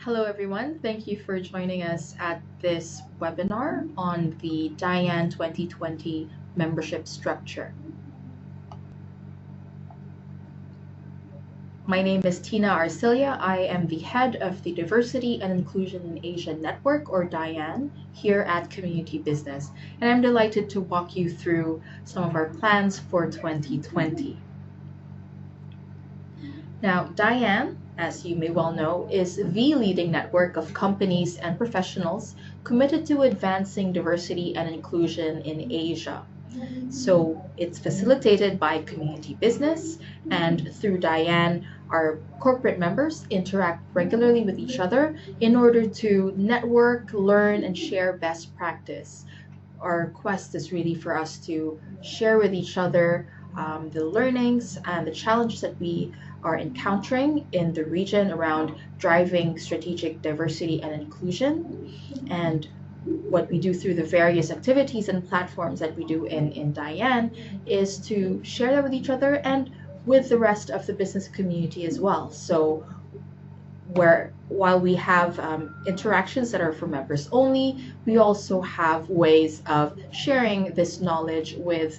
Hello, everyone. Thank you for joining us at this webinar on the DIAN 2020 membership structure. My name is Tina Arcilia. I am the head of the Diversity and Inclusion in Asia Network, or DIAN, here at Community Business, and I'm delighted to walk you through some of our plans for 2020. Now, DIAN, as you may well know, is the leading network of companies and professionals committed to advancing diversity and inclusion in Asia. So it's facilitated by Community Business, and through DIAN, our corporate members interact regularly with each other in order to network, learn, and share best practice. Our quest is really for us to share with each other the learnings and the challenges that we are encountering in the region around driving strategic diversity and inclusion, and what we do through the various activities and platforms that we do in DIAN is to share that with each other and with the rest of the business community as well. So while we have interactions that are for members only, we also have ways of sharing this knowledge with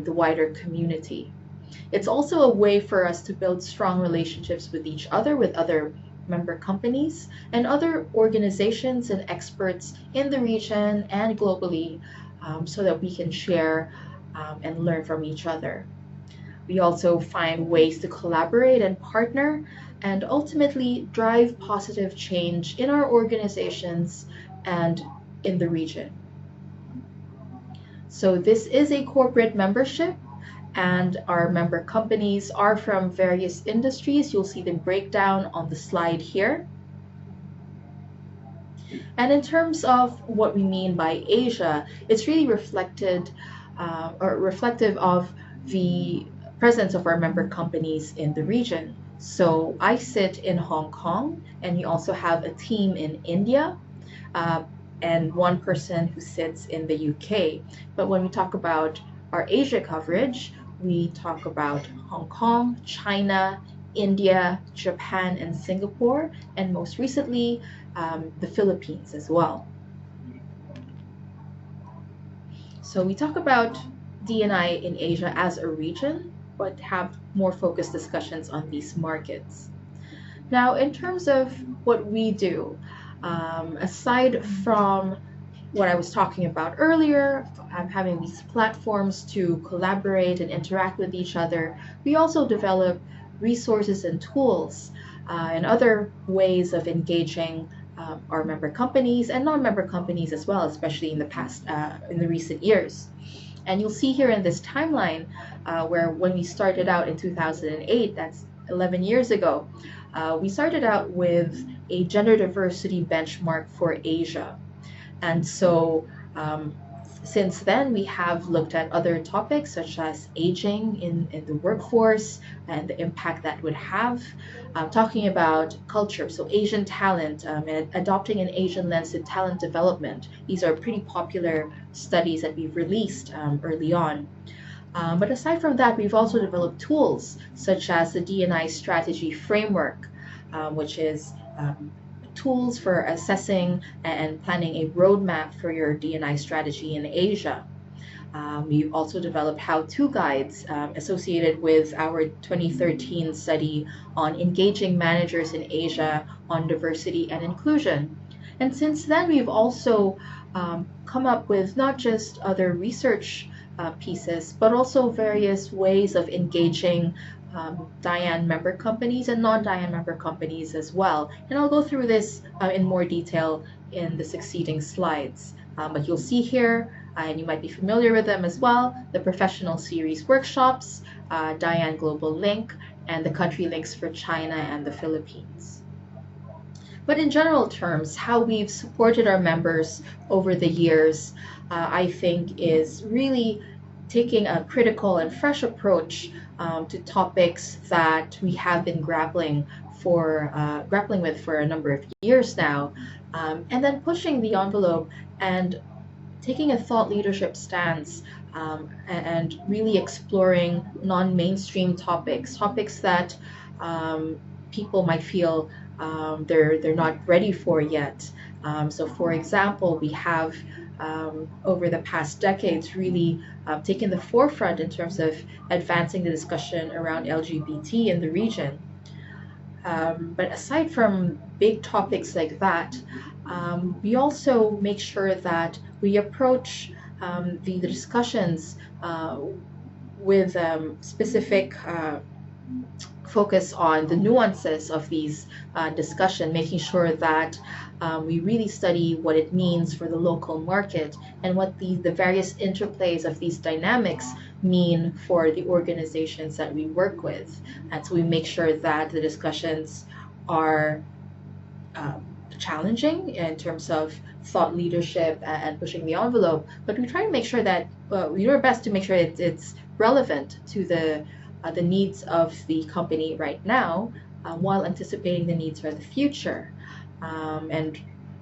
the wider community. It's also a way for us to build strong relationships with each other, with other member companies and other organizations and experts in the region and globally, so that we can share and learn from each other. We also find ways to collaborate and partner and ultimately drive positive change in our organizations and in the region. So this is a corporate membership, and our member companies are from various industries. You'll see the breakdown on the slide here. And in terms of what we mean by Asia, it's really reflective of the presence of our member companies in the region. So I sit in Hong Kong, and we also have a team in India, and one person who sits in the UK. But when we talk about our Asia coverage, we talk about Hong Kong, China, India, Japan, and Singapore, and most recently, the Philippines as well. So we talk about D&I in Asia as a region, but have more focused discussions on these markets. Now, in terms of what we do, aside from what I was talking about earlier, having these platforms to collaborate and interact with each other, we also develop resources and tools and other ways of engaging our member companies and non-member companies as well, especially in the recent years. And you'll see here in this timeline where when we started out in 2008, that's 11 years ago, we started out with a gender diversity benchmark for Asia. And so since then, we have looked at other topics such as aging in the workforce and the impact that would have, talking about culture, so Asian talent, and adopting an Asian lens to talent development. These are pretty popular studies that we've released early on. But aside from that, we've also developed tools such as the D&I strategy framework, which is tools for assessing and planning a roadmap for your D&I strategy in Asia. We've also developed how-to guides associated with our 2013 study on engaging managers in Asia on diversity and inclusion. And since then, we've also come up with not just other research pieces, but also various ways of engaging DIAN member companies and non-DIAN member companies as well. And I'll go through this in more detail in the succeeding slides. But you'll see here, and you might be familiar with them as well, the professional series workshops, DIAN Global Link, and the country links for China and the Philippines. But in general terms, how we've supported our members over the years, I think is really taking a critical and fresh approach to topics that we have been grappling with for a number of years now, and then pushing the envelope and taking a thought leadership stance, and really exploring non-mainstream topics that people might feel they're not ready for yet. So, for example, we have over the past decades really taken the forefront in terms of advancing the discussion around LGBT in the region. But aside from big topics like that, we also make sure that we approach the discussions with specific focus on the nuances of these discussion, making sure that we really study what it means for the local market and what the various interplays of these dynamics mean for the organizations that we work with. And so we make sure that the discussions are challenging in terms of thought leadership and pushing the envelope, but we try to make sure that we do our best to make sure it's relevant to the needs of the company right now, while anticipating the needs for the future. And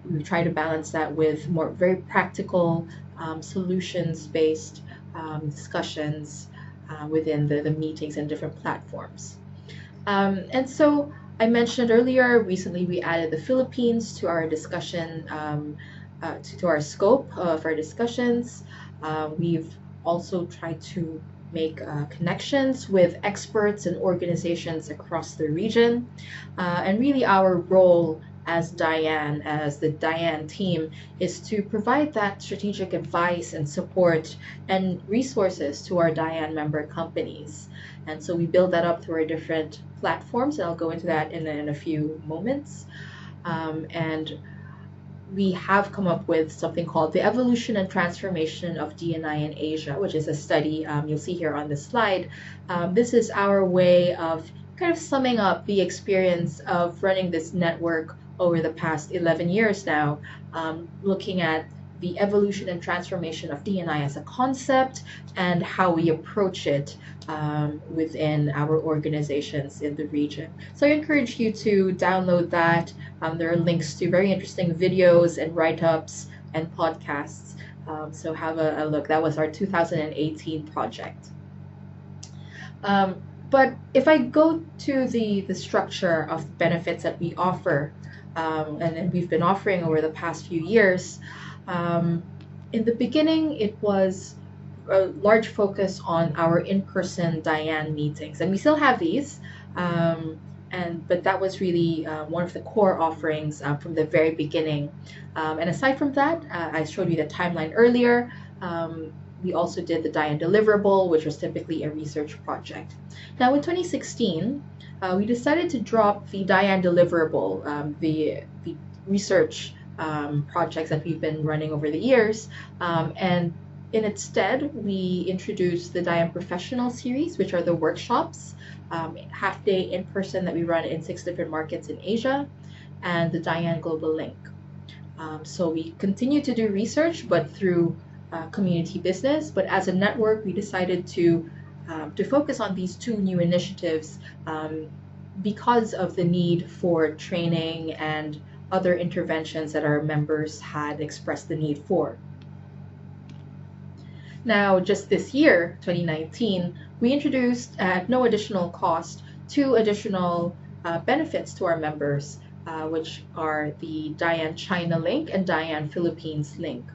we try to balance that with more very practical, solutions-based discussions within the meetings and different platforms. And so I mentioned earlier, recently we added the Philippines to our discussion, to our scope of our discussions. We've also tried to make connections with experts and organizations across the region. And really our role as DIAN, as the DIAN team, is to provide that strategic advice and support and resources to our DIAN member companies. And so we build that up through our different platforms, and I'll go into that in a few moments. And we have come up with something called the Evolution and Transformation of D&I in Asia, which is a study you'll see here on this slide. This is our way of kind of summing up the experience of running this network over the past 11 years now, looking at the evolution and transformation of D&I as a concept and how we approach it within our organizations in the region. So I encourage you to download that. There are links to very interesting videos and write-ups and podcasts. So have a look. That was our 2018 project. But if I go to the structure of benefits that we offer, and we've been offering over the past few years, in the beginning, it was a large focus on our in-person DIAN meetings, and we still have these. But that was really one of the core offerings from the very beginning. And aside from that, I showed you the timeline earlier. We also did the DIAN deliverable, which was typically a research project. Now, in 2016, we decided to drop the DIAN deliverable, the research projects that we've been running over the years, and in its stead, we introduced the DIAN Professional Series, which are the workshops, half-day in-person that we run in 6 different markets in Asia, and the DIAN Global Link. So we continue to do research, but through community business. But as a network, we decided to focus on these 2 new initiatives because of the need for training and other interventions that our members had expressed the need for. Now, just this year, 2019, we introduced at no additional cost 2 additional benefits to our members, which are the DIAN China link and DIAN Philippines link.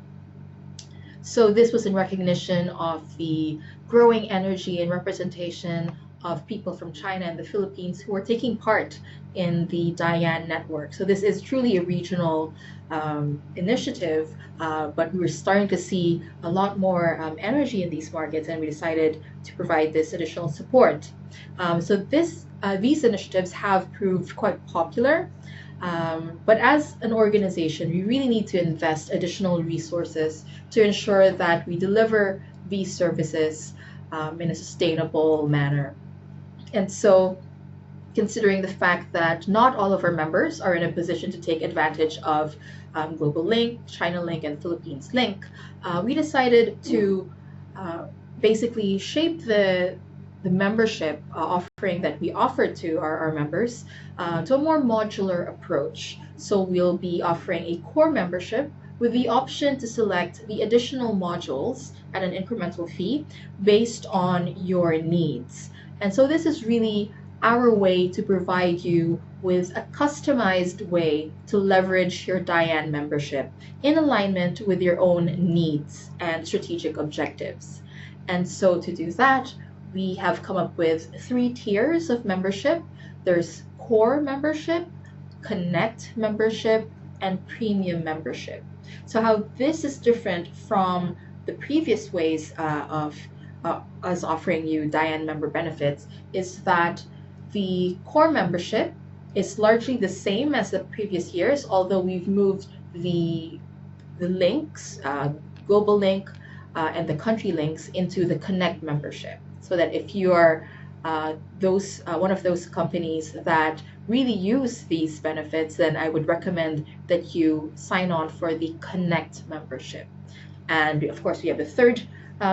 So this was in recognition of the growing energy and representation of people from China and the Philippines who are taking part in the DIAN network. So this is truly a regional initiative, but we were starting to see a lot more energy in these markets, and we decided to provide this additional support. So these initiatives have proved quite popular, but as an organization, we really need to invest additional resources to ensure that we deliver these services in a sustainable manner. And so, considering the fact that not all of our members are in a position to take advantage of Global Link, China Link, and Philippines Link, we decided to basically shape the membership offering that we offer to our members to a more modular approach. So we'll be offering a core membership with the option to select the additional modules at an incremental fee based on your needs. And so this is really our way to provide you with a customized way to leverage your DIAN membership in alignment with your own needs and strategic objectives. And so to do that, we have come up with 3 tiers of membership. There's core membership, connect membership, and premium membership. So how this is different from the previous ways of us offering you DIAN member benefits is that the core membership is largely the same as the previous years, although we've moved the links, global link, and the country links into the Connect membership, so that if you are one of those companies that really use these benefits, then I would recommend that you sign on for the Connect membership. And of course, we have the third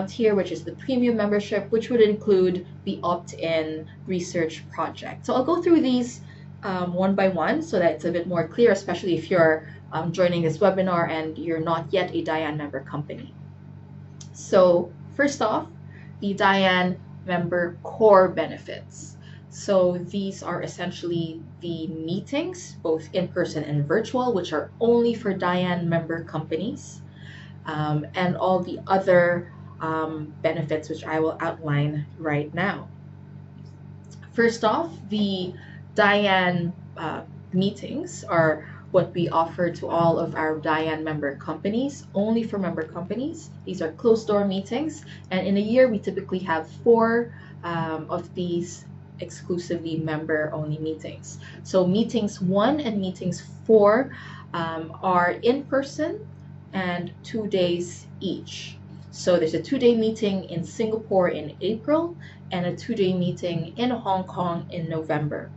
tier, which is the premium membership, which would include the opt-in research project. So I'll go through these one by one so that it's a bit more clear, especially if you're joining this webinar and you're not yet a DIAN member company. So first off, the DIAN member core benefits. So these are essentially the meetings, both in-person and virtual, which are only for DIAN member companies, and all the other benefits, which I will outline right now. First off, the DIAN meetings are what we offer to all of our DIAN member companies, only for member companies. These are closed-door meetings, and in a year we typically have 4 of these exclusively member-only meetings. So meetings 1 and meetings 4 are in person and 2 days each. So there's a 2-day meeting in Singapore in April and a 2-day meeting in Hong Kong in November.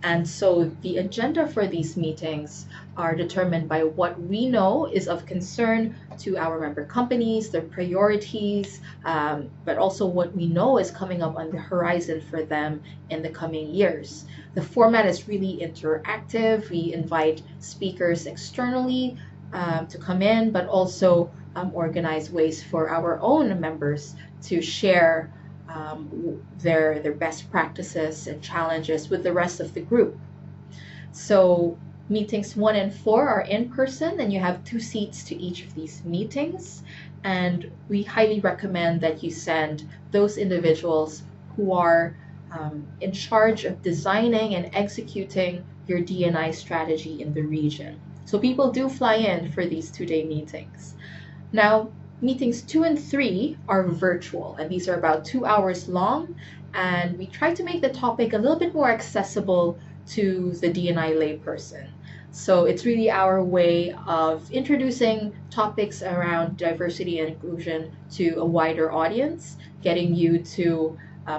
And so the agenda for these meetings are determined by what we know is of concern to our member companies, their priorities, but also what we know is coming up on the horizon for them in the coming years. The format is really interactive. We invite speakers externally to come in, but also organize ways for our own members to share their best practices and challenges with the rest of the group. So meetings 1 and 4 are in person, and you have 2 seats to each of these meetings. And we highly recommend that you send those individuals who are in charge of designing and executing your D&I strategy in the region. So people do fly in for these 2-day meetings. Now, meetings 2 and 3 are virtual, and these are about 2 hours long, and we try to make the topic a little bit more accessible to the D&I layperson. So it's really our way of introducing topics around diversity and inclusion to a wider audience, getting you to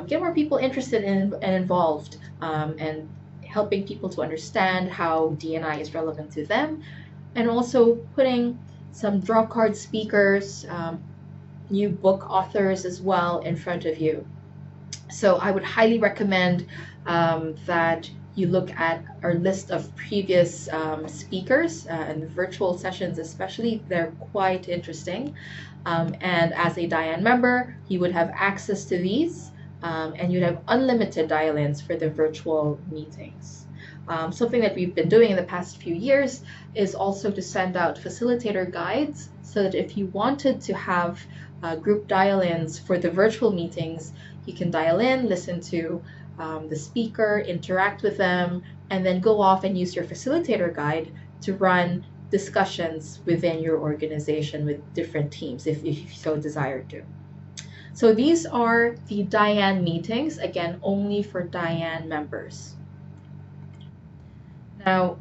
get more people interested in and involved, and helping people to understand how D&I is relevant to them, and also putting some draw card speakers, new book authors as well in front of you. So I would highly recommend that you look at our list of previous speakers and virtual sessions especially. They're quite interesting. And as a DIAN member, you would have access to these, and you'd have unlimited dial-ins for the virtual meetings. Something that we've been doing in the past few years is also to send out facilitator guides, so that if you wanted to have group dial-ins for the virtual meetings, you can dial in, listen to the speaker, interact with them, and then go off and use your facilitator guide to run discussions within your organization with different teams if you so desire to. So these are the DIAN meetings, again, only for DIAN members. Now,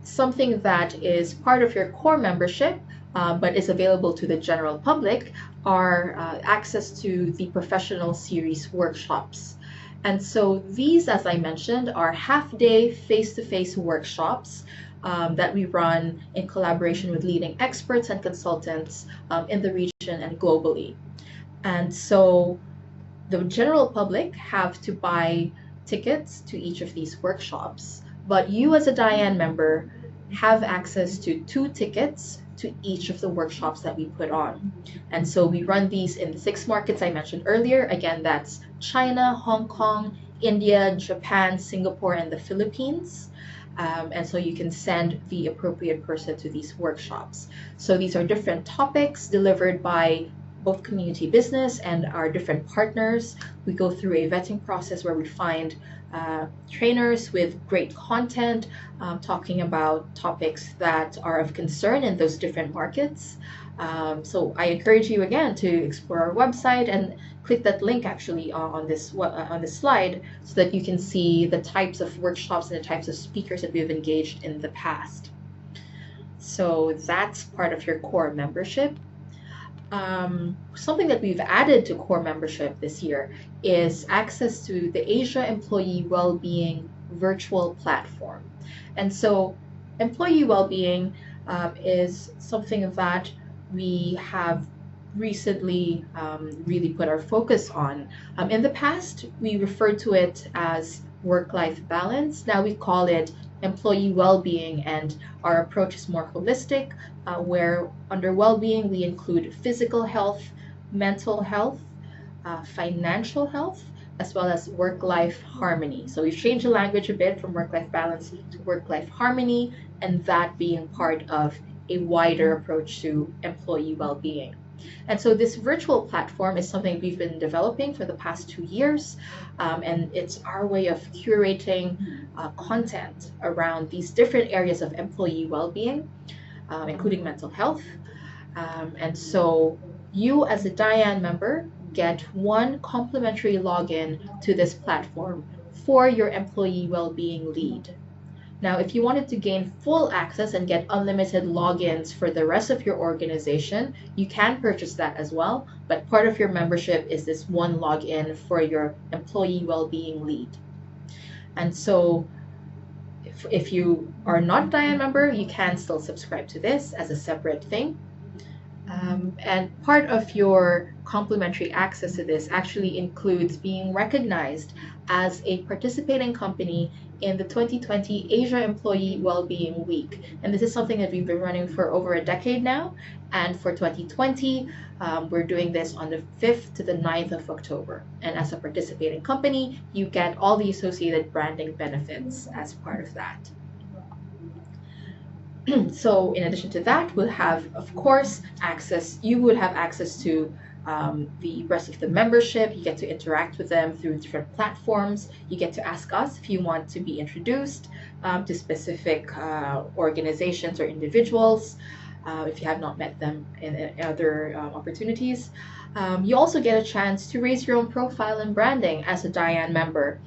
something that is part of your core membership, but is available to the general public, are access to the professional series workshops. And so these, as I mentioned, are half-day face-to-face workshops that we run in collaboration with leading experts and consultants in the region and globally. And so the general public have to buy tickets to each of these workshops, but you as a DIAN member have access to 2 tickets to each of the workshops that we put on. And so we run these in the 6 markets I mentioned earlier. Again, that's China, Hong Kong, India, Japan, Singapore, and the Philippines. And so you can send the appropriate person to these workshops. So these are different topics delivered by both community business and our different partners. We go through a vetting process where we find trainers with great content, talking about topics that are of concern in those different markets. So I encourage you again to explore our website and click that link actually on this slide so that you can see the types of workshops and the types of speakers that we've engaged in the past. So that's part of your core membership. Something that we've added to core membership this year is access to the Asia Employee Wellbeing virtual platform. And so employee well-being is something that we have recently really put our focus on. In the past, we referred to it as work-life balance. Now we call it employee well-being, and our approach is more holistic, where under well-being we include physical health, mental health, financial health, as well as work-life harmony. So we've changed the language a bit from work-life balance to work-life harmony, and that being part of a wider approach to employee well-being. And so this virtual platform is something we've been developing for the past 2 years, and it's our way of curating content around these different areas of employee well-being, including mental health. And so you as a DIAN member get one complimentary login to this platform for your employee well-being lead. Now, if you wanted to gain full access and get unlimited logins for the rest of your organization, you can purchase that as well, but part of your membership is this one login for your employee well-being lead. And so if you are not a DIAN member, you can still subscribe to this as a separate thing. And part of your complimentary access to this actually includes being recognized as a participating company in the 2020 Asia Employee Wellbeing Week. And this is something that we've been running for over a decade now. And for 2020, we're doing this on the 5th to the 9th of October. And as a participating company, you get all the associated branding benefits as part of that. So in addition to that, we'll have, of course, you would have access to the rest of the membership. You get to interact with them through different platforms. You get to ask us if you want to be introduced to specific organizations or individuals, if you have not met them in other opportunities. You also get a chance to raise your own profile and branding as a DIAN member.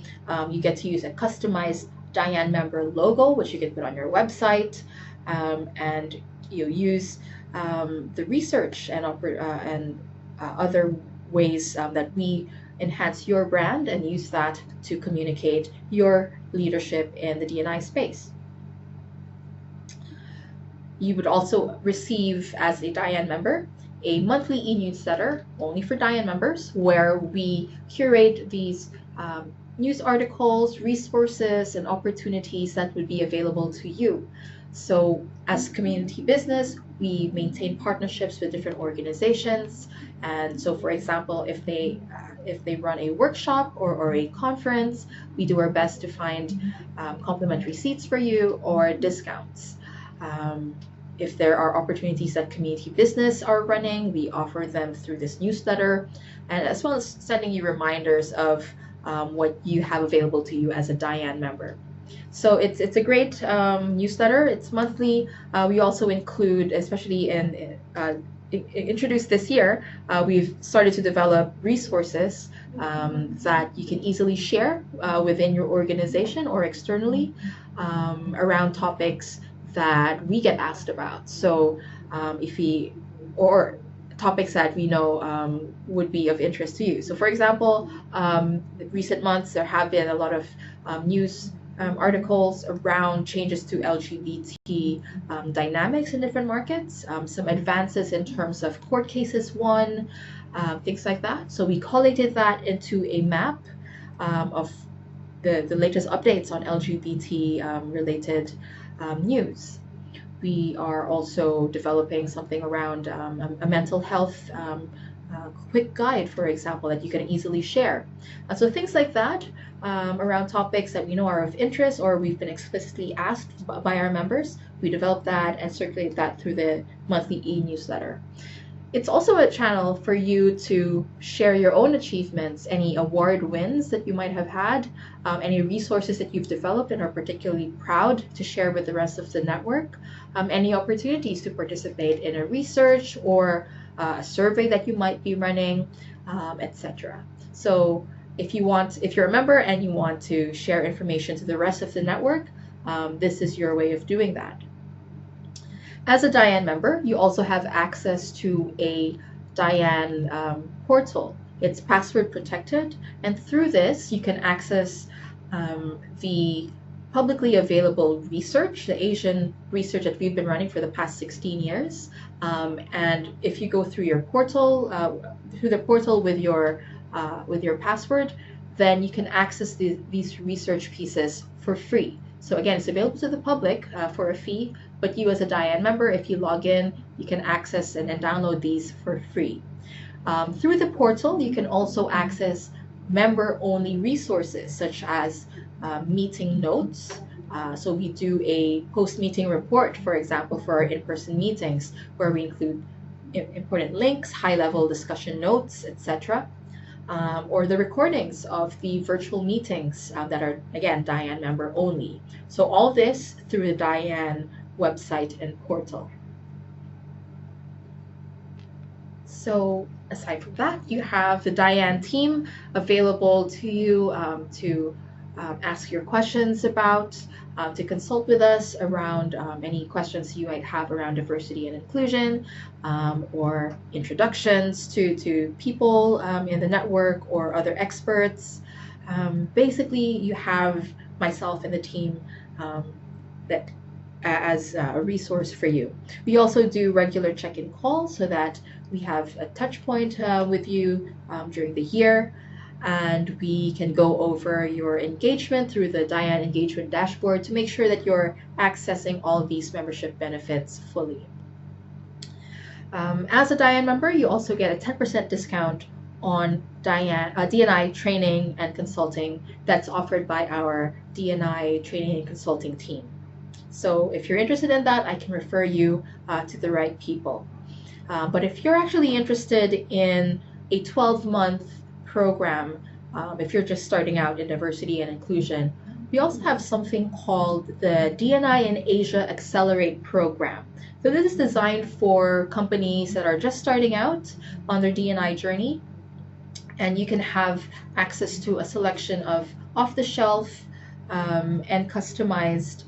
You get to use a customized DIAN member logo, which you can put on your website. And you use the research and other ways that we enhance your brand and use that to communicate your leadership in the D&I space. You would also receive, as a DIAN member, a monthly e-newsletter only for DIAN members, where we curate these news articles, resources, and opportunities that would be available to you. So as community business, we maintain partnerships with different organizations. And so, for example, if they run a workshop or a conference, we do our best to find complimentary seats for you or discounts. If there are opportunities that community business are running, we offer them through this newsletter, and as well as sending you reminders of what you have available to you as a DIAN member. So it's a great newsletter. It's monthly. We also include, especially introduced this year, we've started to develop resources that you can easily share within your organization or externally around topics that we get asked about. So or topics that we know would be of interest to you. So for example, recent months there have been a lot of news articles around changes to LGBT dynamics in different markets, some advances in terms of court cases won, things like that. So we collated that into a map of the latest updates on LGBT related news. We are also developing something around a mental health quick guide, for example, that you can easily share. So things like that around topics that we know are of interest or we've been explicitly asked by our members, we develop that and circulate that through the monthly e-newsletter. It's also a channel for you to share your own achievements, any award wins that you might have had, any resources that you've developed and are particularly proud to share with the rest of the network, any opportunities to participate in a research or a survey that you might be running, etc. So if you're a member and you want to share information to the rest of the network, this is your way of doing that. As a DIAN member, you also have access to a DIAN portal. It's password protected, and through this you can access the publicly available research, the Asian research that we've been running for the past 16 years. And if you go through your portal, through the portal with your password, then you can access these research pieces for free. So again, it's available to the public for a fee, but you as a DIAN member, if you log in, you can access and download these for free. Through the portal, you can also access member-only resources such as meeting notes. So we do a post-meeting report, for example, for our in-person meetings, where we include important links, high-level discussion notes, etc. Or the recordings of the virtual meetings that are, again, DIAN member only. So all this through the DIAN website and portal. So aside from that, you have the DIAN team available to you to ask your questions about, to consult with us around any questions you might have around diversity and inclusion, or introductions to people in the network or other experts. Basically, you have myself and the team that as a resource for you. We also do regular check-in calls so that we have a touch point with you during the year, and we can go over your engagement through the DIAN engagement dashboard to make sure that you're accessing all of these membership benefits fully. As a DIAN member, you also get a 10% discount on DNI training and consulting that's offered by our DNI training and consulting team. So if you're interested in that, I can refer you to the right people. But if you're actually interested in a 12-month program, if you're just starting out in diversity and inclusion, we also have something called the DNI in Asia Accelerate program. So this is designed for companies that are just starting out on their DNI journey, and you can have access to a selection of off-the-shelf and customized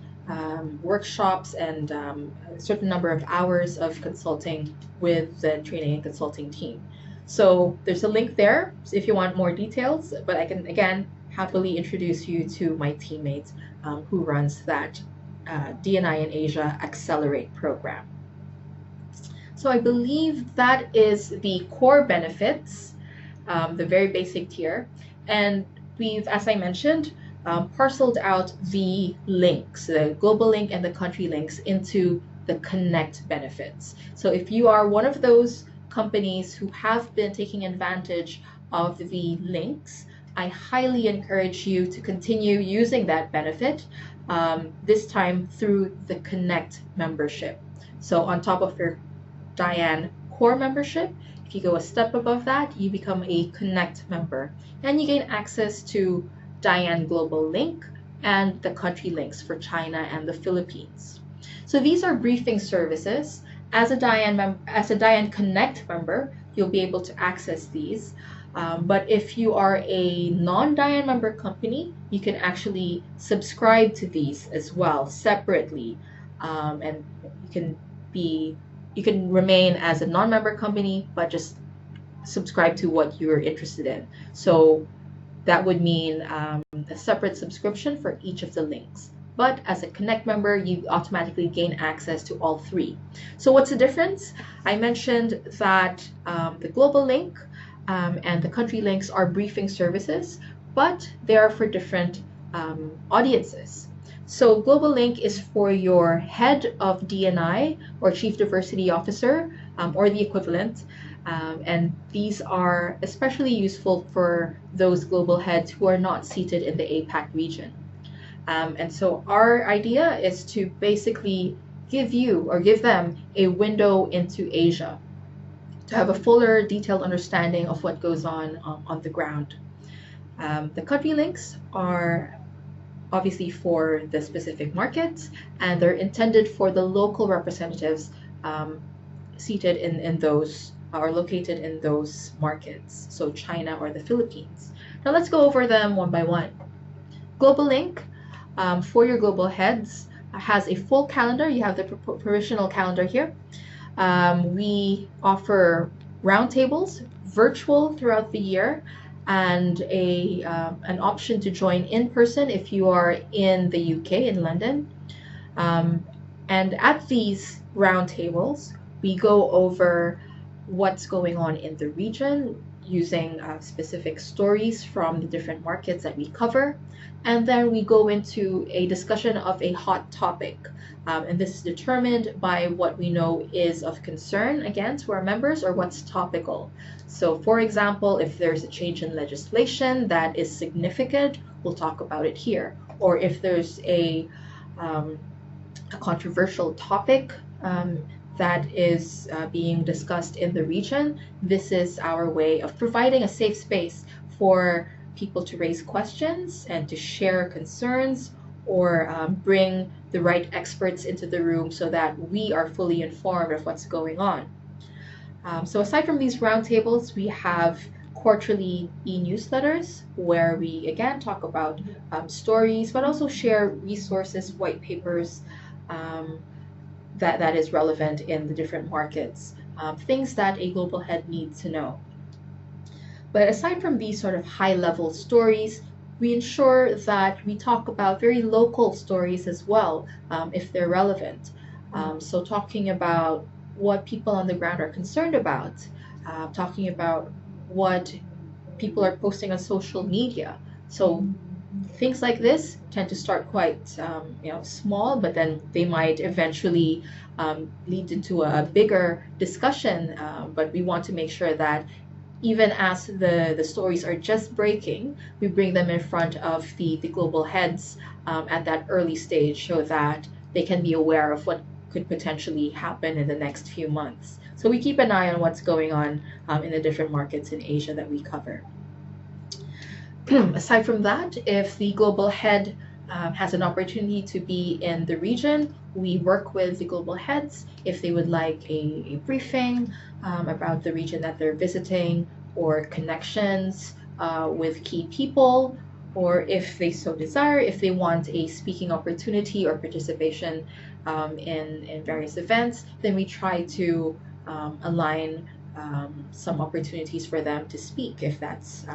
workshops and a certain number of hours of consulting with the training and consulting team. So there's a link there if you want more details, but I can again happily introduce you to my teammate who runs that DNI in Asia Accelerate program. So I believe that is the core benefits, the very basic tier, and we've, as I mentioned, parceled out the links, the global link and the country links, into the Connect benefits. So if you are one of those companies who have been taking advantage of the links, I highly encourage you to continue using that benefit, this time through the Connect membership. So on top of your DIAN core membership, if you go a step above that, you become a Connect member, and you gain access to DIAN Global Link and the country links for China and the Philippines. So these are briefing services. As a DIAN Connect member, you'll be able to access these. But if you are a non-DIAN member company, you can actually subscribe to these as well separately, and you can remain as a non-member company, but just subscribe to what you're interested in. So that would mean a separate subscription for each of the links. But as a Connect member, you automatically gain access to all three. So what's the difference? I mentioned that the global link and the country links are briefing services, but they are for different audiences. So Global Link is for your head of DNI or Chief Diversity Officer or the equivalent, And these are especially useful for those global heads who are not seated in the APAC region. And so our idea is to basically give them a window into Asia to have a fuller, detailed understanding of what goes on the ground. The country links are obviously for the specific markets, and they're intended for the local representatives um, seated in those or located in those markets, so China or the Philippines. Now let's go over them one by one. Global Link for your global heads has a full calendar. You have the provisional calendar here. We offer roundtables, virtual throughout the year, and an option to join in person if you are in the UK, in London. And at these roundtables, we go over what's going on in the region using specific stories from the different markets that we cover. And then we go into a discussion of a hot topic. And this is determined by what we know is of concern, again, to our members, or what's topical. So, for example, if there's a change in legislation that is significant, we'll talk about it here. Or if there's a controversial topic that is being discussed in the region, this is our way of providing a safe space for people to raise questions and to share concerns, or bring the right experts into the room so that we are fully informed of what's going on. So aside from these roundtables, we have quarterly e-newsletters where we again talk about stories, but also share resources, white papers, that is relevant in the different markets, things that a global head needs to know. But aside from these sort of high-level stories, we ensure that we talk about very local stories as well, if they're relevant. So talking about what people on the ground are concerned about, talking about what people are posting on social media. So things like this tend to start quite small, but then they might eventually lead into a bigger discussion. But we want to make sure that even as the stories are just breaking, we bring them in front of the global heads at that early stage so that they can be aware of what could potentially happen in the next few months. So we keep an eye on what's going on in the different markets in Asia that we cover. Aside from that, if the global head has an opportunity to be in the region, we work with the global heads if they would like a briefing about the region that they're visiting, or connections with key people, or if they so desire, if they want a speaking opportunity or participation in various events, then we try to align some opportunities for them to speak if that's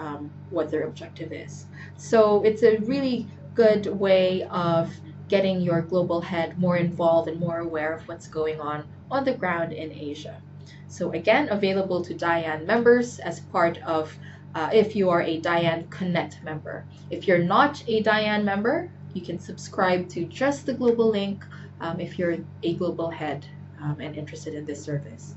what their objective is. So it's a really good way of getting your global head more involved and more aware of what's going on the ground in Asia. So again, available to DIAN members as part of if you are a DIAN Connect member. If you're not a DIAN member, you can subscribe to just the global link if you're a global head and interested in this service.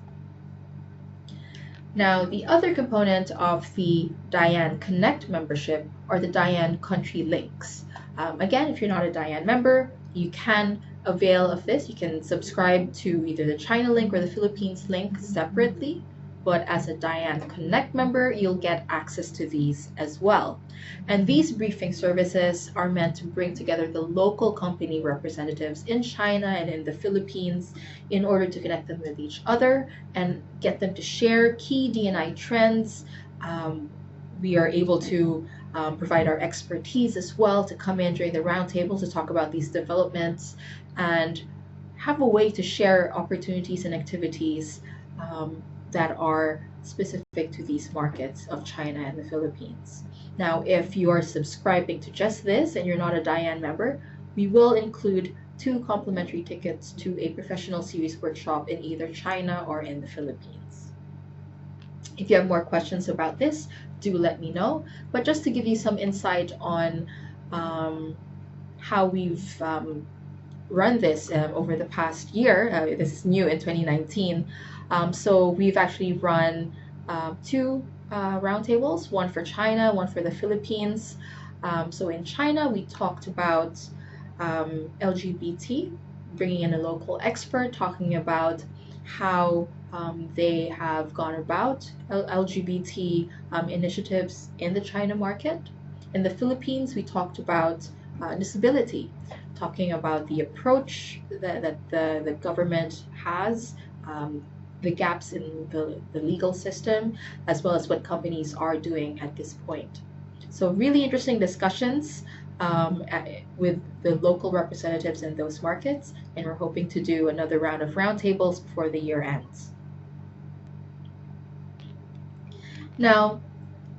Now, the other component of the DIAN Connect membership are the DIAN country links. Again, if you're not a DIAN member, you can avail of this. You can subscribe to either the China link or the Philippines link separately, but as a DIAN Connect member, you'll get access to these as well. And these briefing services are meant to bring together the local company representatives in China and in the Philippines in order to connect them with each other and get them to share key D&I trends. We are able to provide our expertise as well to come in during the roundtable to talk about these developments and have a way to share opportunities and activities that are specific to these markets of China and the Philippines. Now, if you are subscribing to just this and you're not a DIAN member, we will include 2 complimentary tickets to a professional series workshop in either China or in the Philippines. If you have more questions about this, do let me know. But just to give you some insight on how we've run this over the past year, this is new in 2019. So we've actually run two roundtables, one for China, one for the Philippines. So in China, we talked about LGBT, bringing in a local expert, talking about how they have gone about LGBT initiatives in the China market. In the Philippines, we talked about disability, talking about the approach that the government has, the gaps in the legal system, as well as what companies are doing at this point. So, really interesting discussions with the local representatives in those markets, and we're hoping to do another round of roundtables before the year ends. Now,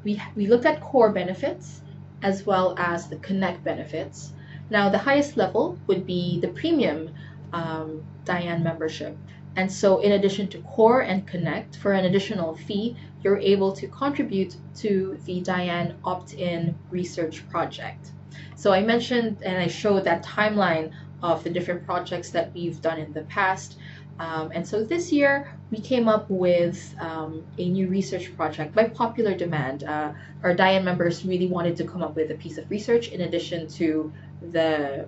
we looked at core benefits as well as the connect benefits. Now, the highest level would be the premium DIAN membership. And so, in addition to core and connect, for an additional fee, you're able to contribute to the DIAN opt-in research project. So I mentioned and I showed that timeline of the different projects that we've done in the past. And so this year we came up with a new research project by popular demand. Our DIAN members really wanted to come up with a piece of research in addition to the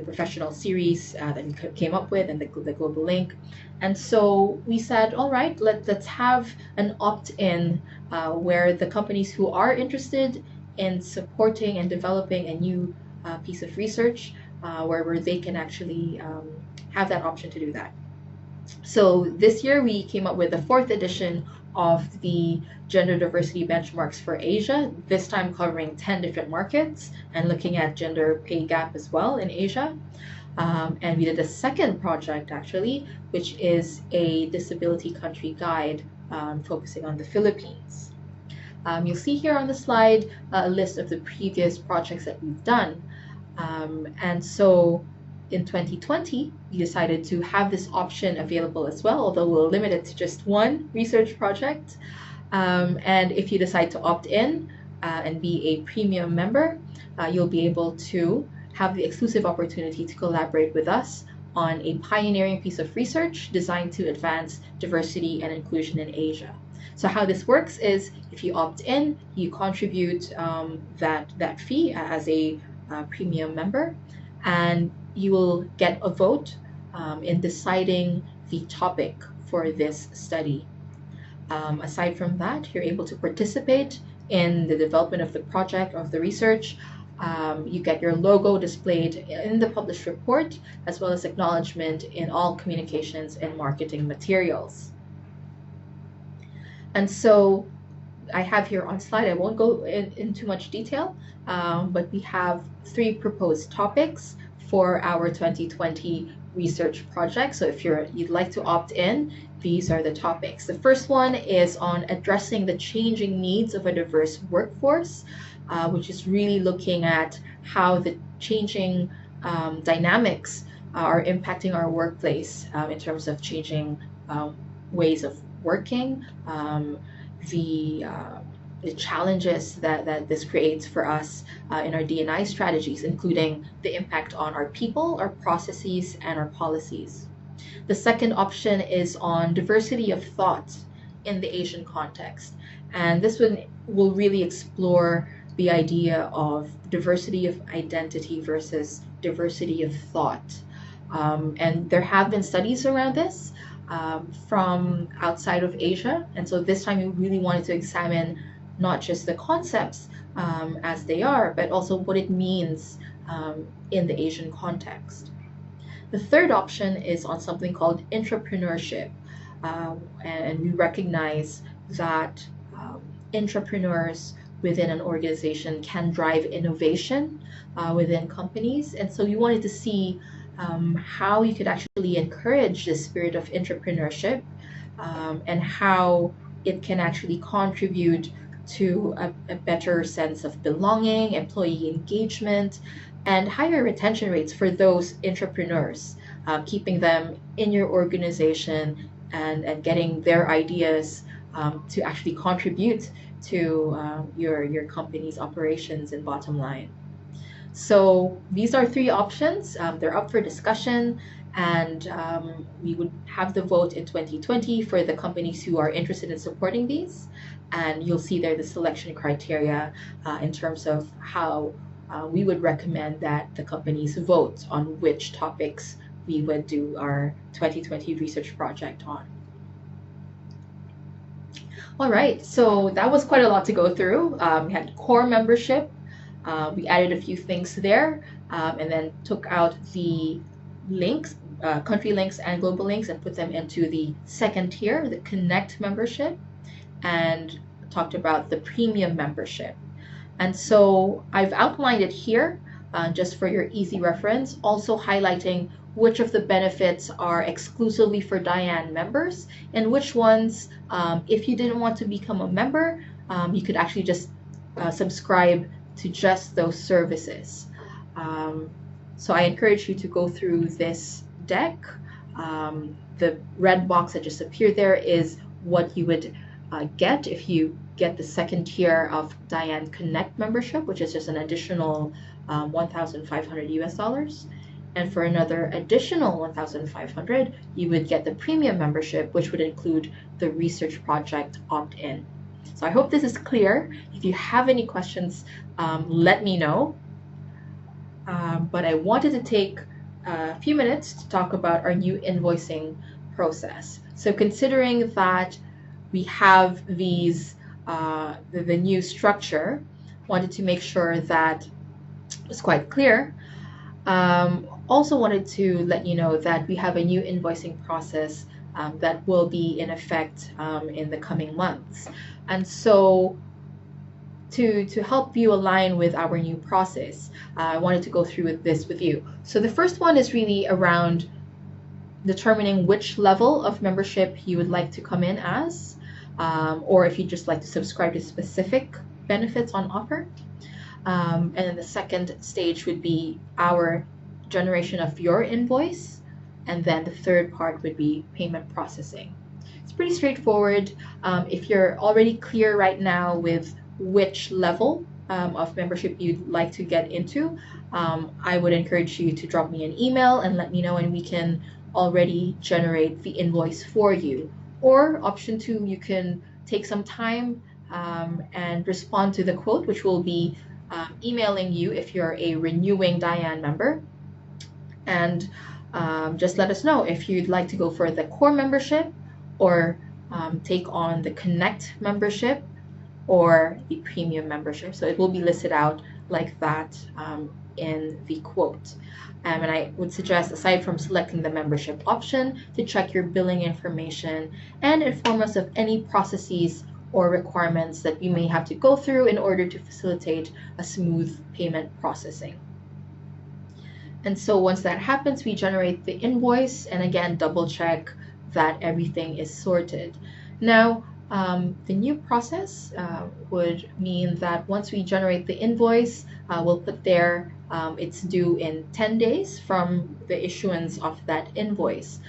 professional series that we came up with and the global link. And so we said, all right, let's have an opt-in where the companies who are interested in supporting and developing a new piece of research where they can actually have that option to do that. So this year we came up with the fourth edition of the gender diversity benchmarks for Asia, this time covering 10 different markets and looking at gender pay gap as well in Asia. And we did a second project actually, which is a disability country guide focusing on the Philippines. You'll see here on the slide a list of the previous projects that we've done. And so in 2020, we decided to have this option available as well, although we'll limit it to just one research project. And if you decide to opt in and be a premium member, you'll be able to have the exclusive opportunity to collaborate with us on a pioneering piece of research designed to advance diversity and inclusion in Asia. So how this works is if you opt in, you contribute that fee as a premium member, and you will get a vote in deciding the topic for this study. Aside from that, you're able to participate in the development of the project, of the research. You get your logo displayed in the published report, as well as acknowledgement in all communications and marketing materials. And so I have here on slide, I won't go into much detail, but we have 3 proposed topics for our 2020 research project. So if you'd like to opt in, these are the topics. The first one is on addressing the changing needs of a diverse workforce, which is really looking at how the changing dynamics are impacting our workplace in terms of changing ways of working, the challenges that this creates for us in our D&I strategies, including the impact on our people, our processes, and our policies. The second option is on diversity of thought in the Asian context. And this one will really explore the idea of diversity of identity versus diversity of thought. And there have been studies around this from outside of Asia. And so this time we really wanted to examine not just the concepts as they are, but also what it means in the Asian context. The third option is on something called entrepreneurship. And we recognize that entrepreneurs within an organization can drive innovation within companies. And so we wanted to see how you could actually encourage the spirit of entrepreneurship and how it can actually contribute to a better sense of belonging, employee engagement, and higher retention rates for those entrepreneurs, keeping them in your organization and getting their ideas to actually contribute to your company's operations and bottom line. So these are 3 options. They're up for discussion, and we would have the vote in 2020 for the companies who are interested in supporting these. And you'll see there the selection criteria in terms of how we would recommend that the companies vote on which topics we would do our 2020 research project on. All right, so that was quite a lot to go through. We had core membership. We added a few things there, and then took out the links, country links and global links, and put them into the second tier, the Connect membership, and talked about the premium membership. And so I've outlined it here just for your easy reference, also highlighting which of the benefits are exclusively for DIAN members and which ones, if you didn't want to become a member, you could actually just subscribe to just those services. So I encourage you to go through this deck. The red box that just appeared there is what you would get if you get the second tier of DIAN Connect membership, which is just an additional 1,500 US dollars. And for another additional 1,500, you would get the premium membership, which would include the research project opt-in. So I hope this is clear. If you have any questions, let me know. But I wanted to take a few minutes to talk about our new invoicing process. So considering that we have these, the new structure, wanted to make sure that it was quite clear. Also wanted to let you know that we have a new invoicing process that will be in effect in the coming months. And so to help you align with our new process, I wanted to go through this with you. So the first one is really around determining which level of membership you would like to come in as, or if you'd just like to subscribe to specific benefits on offer. And then the second stage would be our generation of your invoice. And then the third part would be payment processing. It's pretty straightforward. If you're already clear right now with which level of membership you'd like to get into, I would encourage you to drop me an email and let me know, and we can already generate the invoice for you. Or option two, you can take some time and respond to the quote, which will be emailing you if you're a renewing DIAN member. And just let us know if you'd like to go for the core membership or take on the Connect membership or the premium membership. So it will be listed out like that in the quote. And I would suggest, aside from selecting the membership option, to check your billing information and inform us of any processes or requirements that you may have to go through in order to facilitate a smooth payment processing. And so once that happens, we generate the invoice and again double check that everything is sorted. Now, the new process would mean that once we generate the invoice, we'll put there it's due in 10 days from the issuance of that invoice.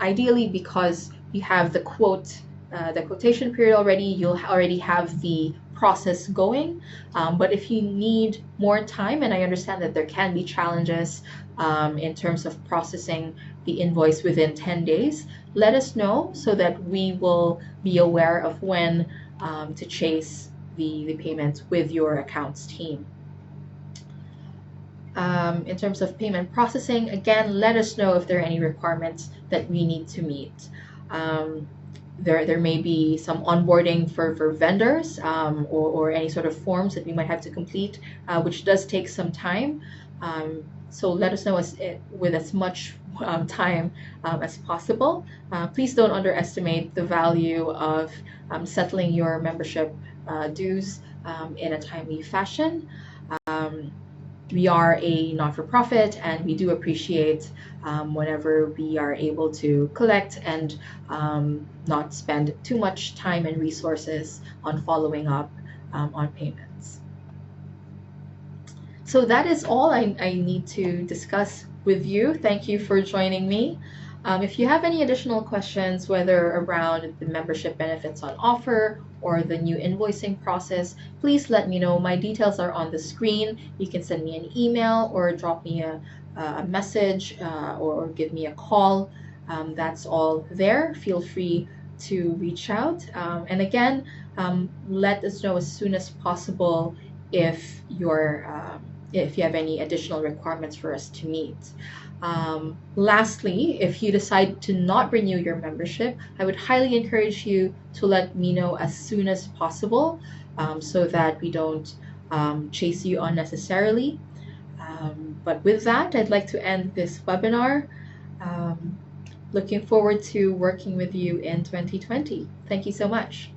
Ideally, because you have the quotation period already, you'll already have the process going. But if you need more time, and I understand that there can be challenges in terms of processing the invoice within 10 days, let us know so that we will be aware of when to chase the payments with your accounts team. In terms of payment processing, again, let us know if there are any requirements that we need to meet. There may be some onboarding for vendors or any sort of forms that we might have to complete, which does take some time. So let us know with as much time as possible. Please don't underestimate the value of settling your membership dues in a timely fashion. We are a not-for-profit, and we do appreciate whenever we are able to collect and not spend too much time and resources on following up on payments. So that is all I need to discuss with you. Thank you for joining me. If you have any additional questions, whether around the membership benefits on offer or the new invoicing process, please let me know. My details are on the screen. You can send me an email or drop me a message or give me a call. That's all there. Feel free to reach out. And again, let us know as soon as possible if if you have any additional requirements for us to meet. Lastly, if you decide to not renew your membership, I would highly encourage you to let me know as soon as possible so that we don't chase you unnecessarily. But with that, I'd like to end this webinar. Um, Looking forward to working with you in 2020. Thank you so much.